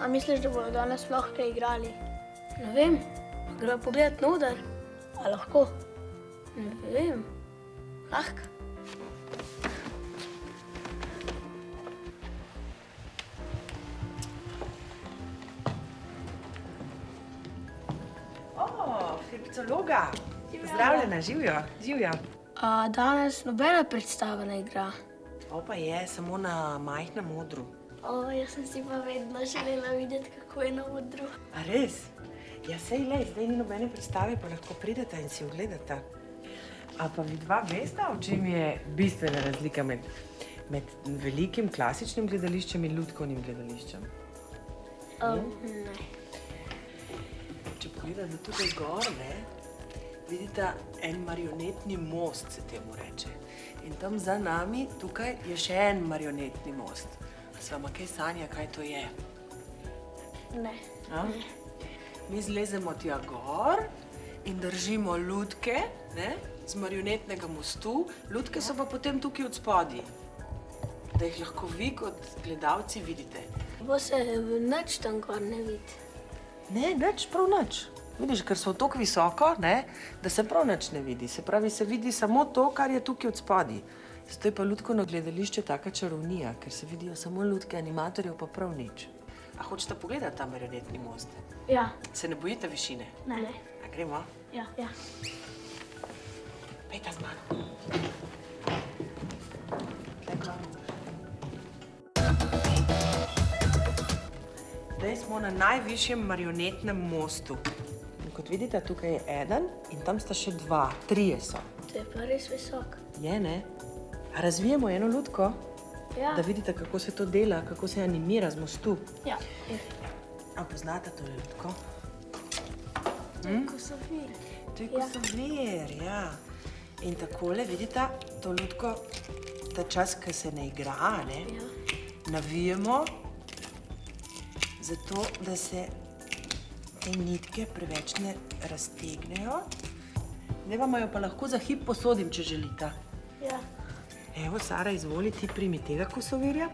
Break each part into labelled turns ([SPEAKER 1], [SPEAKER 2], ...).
[SPEAKER 1] A misliš, da bodo danes sploh kaj igrali? Ne vem. Gremo pogledat na oder. A lahko? Ne vem. Lahko.
[SPEAKER 2] Filipcologa. Pozdravljena, živjo.
[SPEAKER 1] Danes nobena predstava ne igra.
[SPEAKER 2] Pa je, samo na majhnem odru.
[SPEAKER 1] Jaz sem si pa vedno želela videti, kako je na odru.
[SPEAKER 2] A res? Ja, sej lej, zdaj ni nobene predstave, pa lahko prideta in si ogledata. A pa vidva vesta, v čem je bistvena razlika med velikim klasičnim gledališčem in lutkovnim gledališčem?
[SPEAKER 1] Ne.
[SPEAKER 2] Če pogledate tukaj gor, vidite en marionetni most, se temu reče. In tam za nami, tukaj, je še en marionetni most. A se vama kaj sanja, kaj to je?
[SPEAKER 1] Ne.
[SPEAKER 2] Mi zlezemo tja gor in držimo lutke z marionetnega mostu. Lutke so pa potem tukaj od spodaj, da jih lahko vi kot gledalci vidite.
[SPEAKER 1] Bo se nič tam gor ne vidi.
[SPEAKER 2] Ne, nič, prav nič. Vidiš, ker so toliko visoko, da se prav nič ne vidi. Se pravi, se vidi samo to, kar je tukaj od spodaj. Zato je pa lutkovno gledališče taka čarovnija, ker se vidijo samo lutke, animatorjev pa prav nič. A hočete pogledati ta marionetni most?
[SPEAKER 1] Ja.
[SPEAKER 2] Se ne bojite višine?
[SPEAKER 1] Ne.
[SPEAKER 2] A gremo?
[SPEAKER 1] Ja.
[SPEAKER 2] Pejta z mano. Tlej glavno. Zdaj smo na najvišjem marionetnem mostu. In kot vidite, tukaj je eden in tam sta še dva, trije so.
[SPEAKER 1] To je pa res visok.
[SPEAKER 2] Je, ne? A razvijemo eno lutko,
[SPEAKER 1] Ja.
[SPEAKER 2] da vidite, kako se to dela, kako se animira z mostu.
[SPEAKER 1] Ja.
[SPEAKER 2] A poznate tole lutko?
[SPEAKER 1] To je kosovir.
[SPEAKER 2] To je kosovir, ja. In takole, vidite, to lutko, ta čas, ko se ne igra, navijemo, zato, da se te nitke preveč ne raztegnejo. Zdaj vam jo pa lahko za hip posodim, če želite.
[SPEAKER 1] Ja.
[SPEAKER 2] Evo, Sara, izvoli, ti primi tega kosovirja.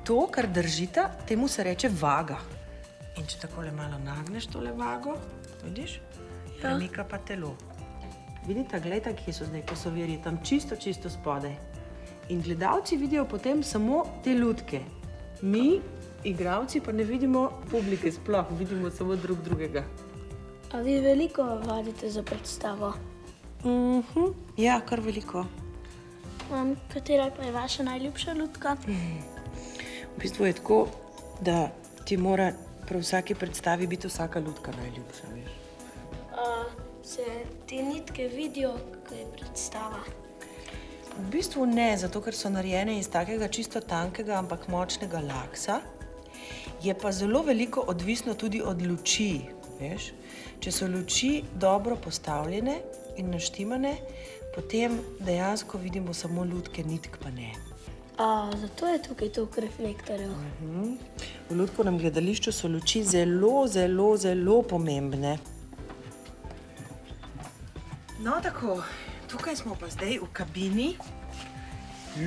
[SPEAKER 2] To, kar držite, temu se reče vaga. In če takole malo nagneš tole vago, vidiš, premika pa telo. Vidite, gledajte, kje so zdaj kosovirji, tam čisto spodaj. In gledalci vidijo potem samo te lutke. Mi, igralci, pa ne vidimo publike sploh, vidimo samo drugega.
[SPEAKER 1] A vi veliko vadite za predstavo?
[SPEAKER 2] Ja, kar veliko.
[SPEAKER 1] Katera pa je vaša najljubša lutka?
[SPEAKER 2] V bistvu je tako, da ti mora pri vsaki predstavi biti vsaka lutka najljubša, veš.
[SPEAKER 1] Se te nitke vidijo, ko je predstava?
[SPEAKER 2] V bistvu ne, zato ker so narejene iz takega čisto tankega, ampak močnega laksa. Je pa zelo veliko odvisno tudi od luči, veš. Če so luči dobro postavljene in naštimane, potem dejansko vidimo samo lutke, nitk pa ne.
[SPEAKER 1] Zato je tukaj toliko reflektorjev.
[SPEAKER 2] V lutkovnem gledališču so luči zelo pomembne. No, tako, tukaj smo pa zdaj v kabini,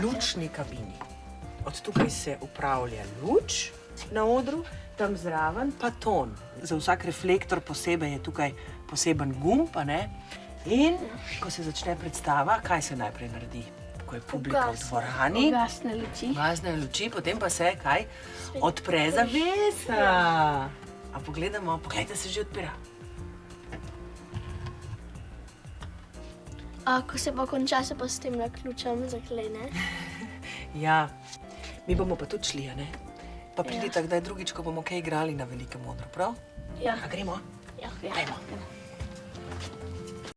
[SPEAKER 2] lučni kabini. Od tukaj se upravlja luč na odru, tam zraven pa ton. Za vsak reflektor posebej je tukaj poseben gumb, in ko se začne predstava, kaj se najprej naredi? Ko je publika v dvorani,
[SPEAKER 1] Ugasne luči.
[SPEAKER 2] ugasnejo luči, potem pa se kaj? Odpre zavesa. A pogledamo, poglejte, se že odpira.
[SPEAKER 1] Ko se pa konča, se pa s tem ključem zaklene.
[SPEAKER 2] Ja, mi bomo pa tudi šli, Pa pridite kdaj drugič, ko bomo kaj igrali na velikem odru, prav?
[SPEAKER 1] Ja.
[SPEAKER 2] A gremo?
[SPEAKER 1] Ja.
[SPEAKER 2] Dajmo.